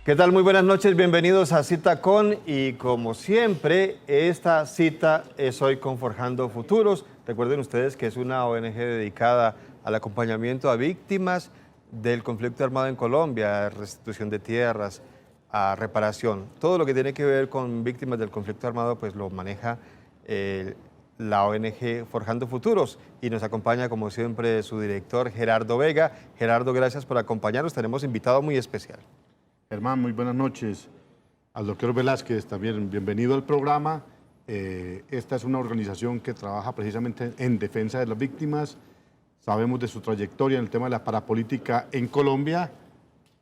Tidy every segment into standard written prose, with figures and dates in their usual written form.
¿Qué tal? Muy buenas noches, bienvenidos a Cita Con y como siempre, esta cita es hoy con Forjando Futuros. Recuerden ustedes que es una ONG dedicada al acompañamiento a víctimas del conflicto armado en Colombia, a restitución de tierras, a reparación. Todo lo que tiene que ver con víctimas del conflicto armado pues lo maneja la ONG Forjando Futuros y nos acompaña como siempre su director Gerardo Vega. Gerardo, gracias por acompañarnos, tenemos invitado muy especial. Germán, muy buenas noches. Al doctor Velázquez, también bienvenido al programa. Esta es una organización que trabaja precisamente en defensa de las víctimas. Sabemos de su trayectoria en el tema de la parapolítica en Colombia,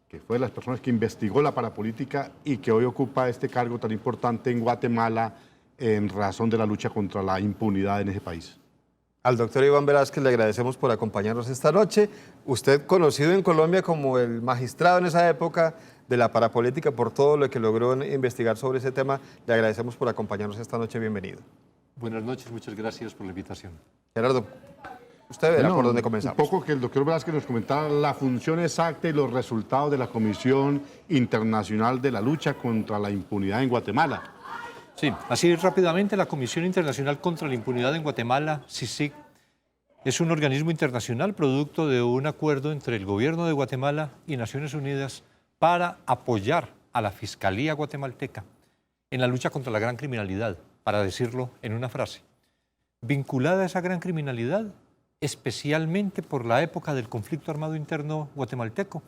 que fue de las personas que investigó la parapolítica y que hoy ocupa este cargo tan importante en Guatemala en razón de la lucha contra la impunidad en ese país. Al doctor Iván Velázquez le agradecemos por acompañarnos esta noche. Usted conocido en Colombia como el magistrado en esa época de la parapolítica por todo lo que logró investigar sobre ese tema. Le agradecemos por acompañarnos esta noche. Bienvenido. Buenas noches, muchas gracias por la invitación. Gerardo, usted verá por dónde comenzamos. Un poco que el doctor Velázquez nos comentara la función exacta y los resultados de la Comisión Internacional de la Lucha contra la Impunidad en Guatemala. Sí, así rápidamente, la Comisión Internacional contra la Impunidad en Guatemala, CICIG, es un organismo internacional producto de un acuerdo entre el gobierno de Guatemala y Naciones Unidas para apoyar a la Fiscalía guatemalteca en la lucha contra la gran criminalidad, para decirlo en una frase. Vinculada a esa gran criminalidad, especialmente por la época del conflicto armado interno guatemalteco,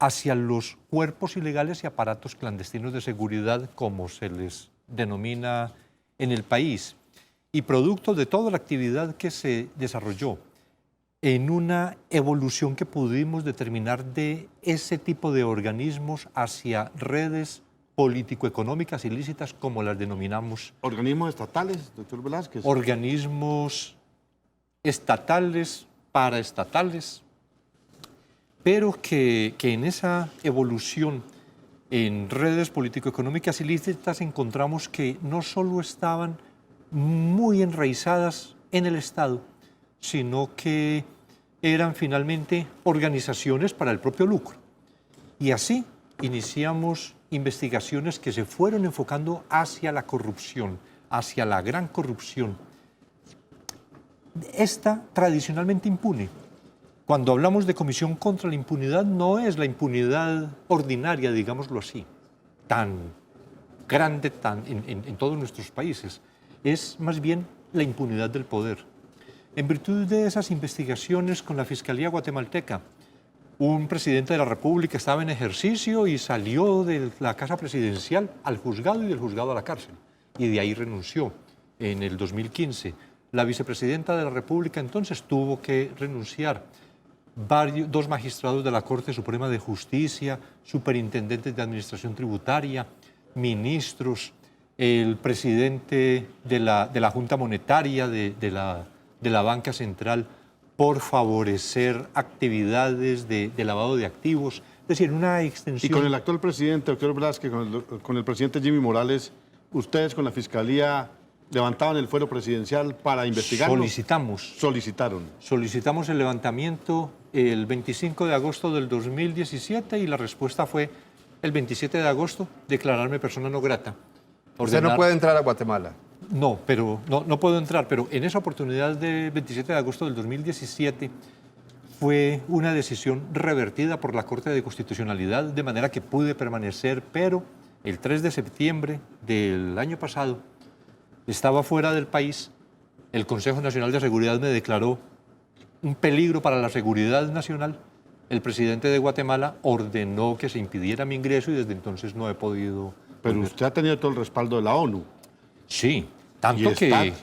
hacia los cuerpos ilegales y aparatos clandestinos de seguridad, como se les denomina en el país, y producto de toda la actividad que se desarrolló en una evolución que pudimos determinar de ese tipo de organismos hacia redes político-económicas ilícitas, como las denominamos. ¿Organismos estatales, doctor Velázquez? Organismos estatales, paraestatales, pero que en esa evolución en redes político-económicas ilícitas encontramos que no solo estaban muy enraizadas en el Estado, sino que eran finalmente organizaciones para el propio lucro. Y así iniciamos investigaciones que se fueron enfocando hacia la corrupción, hacia la gran corrupción. Esta tradicionalmente impune. Cuando hablamos de Comisión contra la Impunidad, no es la impunidad ordinaria, digámoslo así, tan grande en todos nuestros países. Es más bien la impunidad del poder. En virtud de esas investigaciones con la Fiscalía guatemalteca, un presidente de la República estaba en ejercicio y salió de la casa presidencial al juzgado y del juzgado a la cárcel. Y de ahí renunció en el 2015. La vicepresidenta de la República entonces tuvo que renunciar. Dos magistrados de la Corte Suprema de Justicia, superintendentes de Administración Tributaria, ministros, el presidente de la Junta Monetaria de la Banca Central, por favorecer actividades de lavado de activos. Es decir, una extensión. Y con el actual presidente, doctor Velázquez, con el presidente Jimmy Morales, ustedes con la Fiscalía levantaban el fuero presidencial para investigarlo. Solicitamos el levantamiento el 25 de agosto del 2017 y la respuesta fue el 27 de agosto, declararme persona no grata. ¿Usted no puede entrar a Guatemala? No, pero no puedo entrar, pero en esa oportunidad del 27 de agosto del 2017 fue una decisión revertida por la Corte de Constitucionalidad, de manera que pude permanecer, pero el 3 de septiembre del año pasado estaba fuera del país. El Consejo Nacional de Seguridad me declaró un peligro para la seguridad nacional. El presidente de Guatemala ordenó que se impidiera mi ingreso y desde entonces no he podido. Pero usted ha tenido todo el respaldo de la ONU. Sí, tanto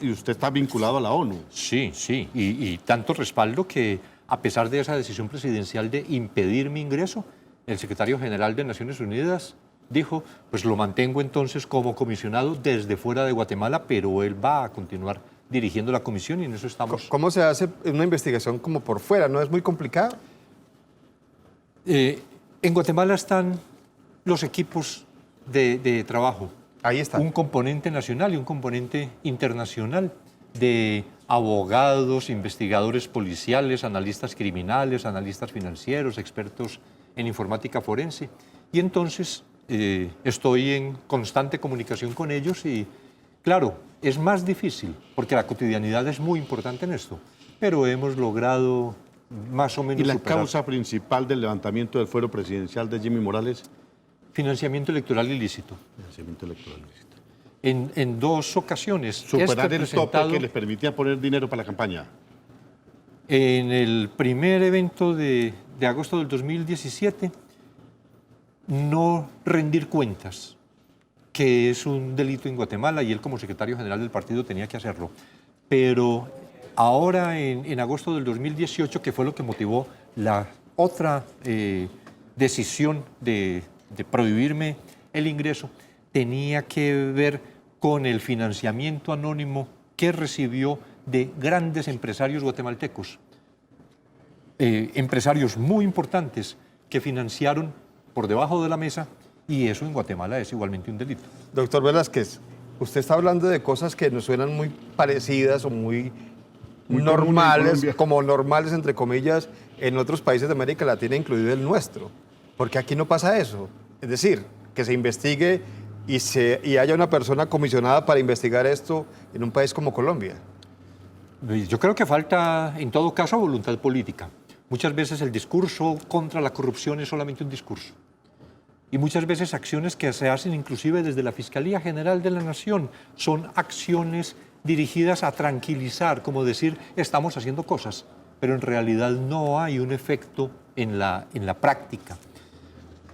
y usted está vinculado a la ONU. Sí, y tanto respaldo que a pesar de esa decisión presidencial de impedir mi ingreso, el secretario general de Naciones Unidas dijo, pues lo mantengo entonces como comisionado desde fuera de Guatemala, pero él va a continuar dirigiendo la comisión y en eso estamos. ¿Cómo se hace una investigación como por fuera? ¿No es muy complicado? En Guatemala están los equipos de trabajo. Ahí está. Un componente nacional y un componente internacional de abogados, investigadores policiales, analistas criminales, analistas financieros, expertos en informática forense. Y entonces estoy en constante comunicación con ellos y, claro, es más difícil, porque la cotidianidad es muy importante en esto, pero hemos logrado más o menos ¿Y la superar. causa principal del levantamiento del fuero presidencial de Jimmy Morales? Financiamiento electoral ilícito. Financiamiento electoral ilícito. En dos ocasiones. Superar el tope que les permitía poner dinero para la campaña. En el primer evento de agosto del 2017, no rendir cuentas, que es un delito en Guatemala, y él como secretario general del partido tenía que hacerlo. Pero ahora, en agosto del 2018, que fue lo que motivó la otra decisión de prohibirme el ingreso, tenía que ver con el financiamiento anónimo que recibió de grandes empresarios guatemaltecos, empresarios muy importantes que financiaron por debajo de la mesa, y eso en Guatemala es igualmente un delito. Doctor Velázquez, usted está hablando de cosas que nos suenan muy parecidas o muy normales, como normales, entre comillas, en otros países de América Latina, incluido el nuestro. Porque aquí no pasa eso. Es decir, que se investigue y haya una persona comisionada para investigar esto en un país como Colombia. Yo creo que falta, en todo caso, voluntad política. Muchas veces el discurso contra la corrupción es solamente un discurso. Y muchas veces acciones que se hacen inclusive desde la Fiscalía General de la Nación son acciones dirigidas a tranquilizar, como decir, estamos haciendo cosas, pero en realidad no hay un efecto en la práctica.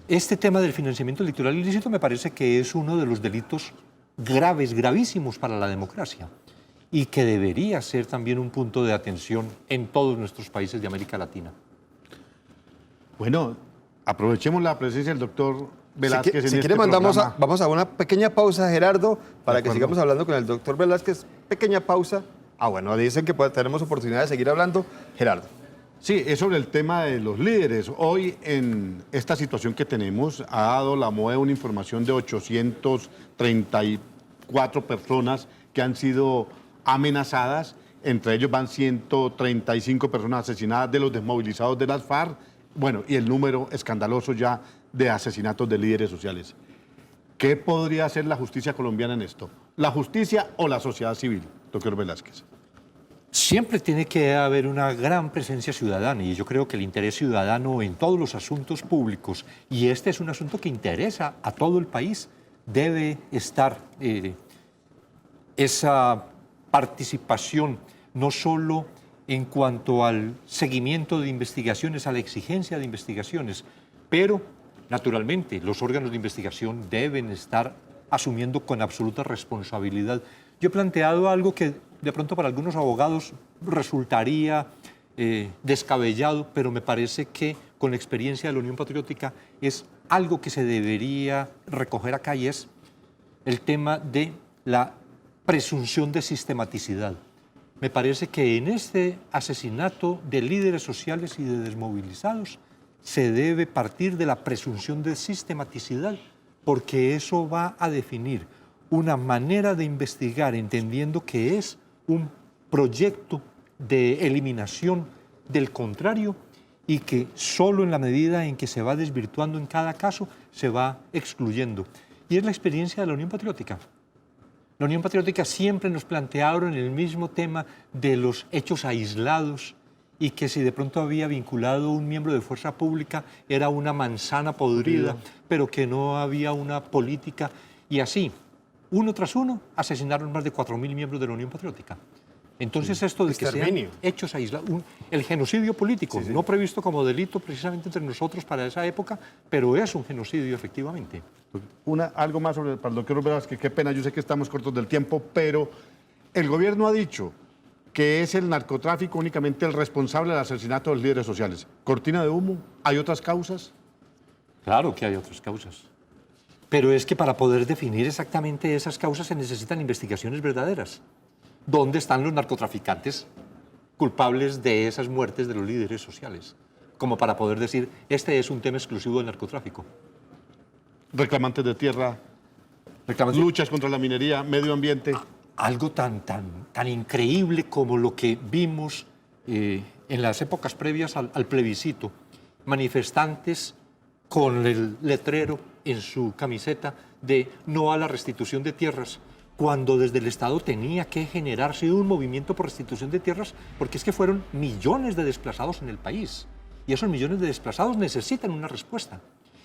Este tema del financiamiento electoral ilícito me parece que es uno de los delitos graves, gravísimos para la democracia, y que debería ser también un punto de atención en todos nuestros países de América Latina. Bueno, aprovechemos la presencia del doctor Velázquez. Si quiere, vamos a una pequeña pausa, Gerardo, para que sigamos hablando con el doctor Velázquez. Pequeña pausa. Bueno, dicen que tenemos oportunidad de seguir hablando. Gerardo. Sí, es sobre el tema de los líderes. Hoy, en esta situación que tenemos, ha dado la MOE una información de 834 personas que han sido amenazadas. Entre ellos van 135 personas asesinadas de los desmovilizados de las FARC. Bueno, y el número escandaloso ya de asesinatos de líderes sociales. ¿Qué podría hacer la justicia colombiana en esto? ¿La justicia o la sociedad civil, doctor Velázquez? Siempre tiene que haber una gran presencia ciudadana, y yo creo que el interés ciudadano en todos los asuntos públicos, y este es un asunto que interesa a todo el país, debe estar esa participación, no solo en cuanto al seguimiento de investigaciones, a la exigencia de investigaciones, pero naturalmente los órganos de investigación deben estar asumiendo con absoluta responsabilidad. Yo he planteado algo que de pronto para algunos abogados resultaría descabellado, pero me parece que con la experiencia de la Unión Patriótica es algo que se debería recoger acá, y es el tema de la presunción de sistematicidad. Me parece que en este asesinato de líderes sociales y de desmovilizados se debe partir de la presunción de sistematicidad, porque eso va a definir una manera de investigar, entendiendo que es un proyecto de eliminación del contrario, y que solo en la medida en que se va desvirtuando en cada caso se va excluyendo. Y es la experiencia de la Unión Patriótica. La Unión Patriótica siempre nos plantearon el mismo tema de los hechos aislados, y que si de pronto había vinculado un miembro de fuerza pública era una manzana podrida, pero que no había una política. Y así, uno tras uno, asesinaron más de 4.000 miembros de la Unión Patriótica. Entonces esto de que sean hechos aislados, el genocidio político, no previsto como delito precisamente entre nosotros para esa época, pero es un genocidio efectivamente. Algo más para el doctor Velázquez, qué pena, yo sé que estamos cortos del tiempo, pero el gobierno ha dicho que es el narcotráfico únicamente el responsable del asesinato de los líderes sociales. ¿Cortina de humo? ¿Hay otras causas? Claro que hay otras causas. Pero es que para poder definir exactamente esas causas se necesitan investigaciones verdaderas. ¿Dónde están los narcotraficantes culpables de esas muertes de los líderes sociales? Como para poder decir, este es un tema exclusivo del narcotráfico. Reclamantes de tierra, luchas contra la minería, medio ambiente. Algo tan increíble como lo que vimos en las épocas previas al plebiscito. Manifestantes con el letrero en su camiseta de no a la restitución de tierras, cuando desde el Estado tenía que generarse un movimiento por restitución de tierras, porque es que fueron millones de desplazados en el país. Y esos millones de desplazados necesitan una respuesta.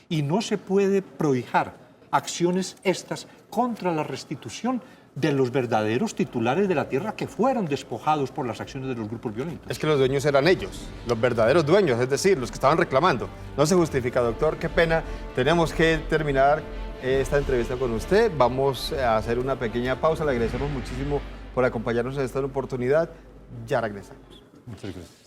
Y no se puede prohijar acciones estas contra la restitución de los verdaderos titulares de la tierra que fueron despojados por las acciones de los grupos violentos. Es que los dueños eran ellos, los verdaderos dueños, es decir, los que estaban reclamando. No se justifica, doctor, qué pena. Tenemos que terminar esta entrevista con usted. Vamos a hacer una pequeña pausa. Le agradecemos muchísimo por acompañarnos en esta oportunidad. Ya regresamos. Muchas gracias.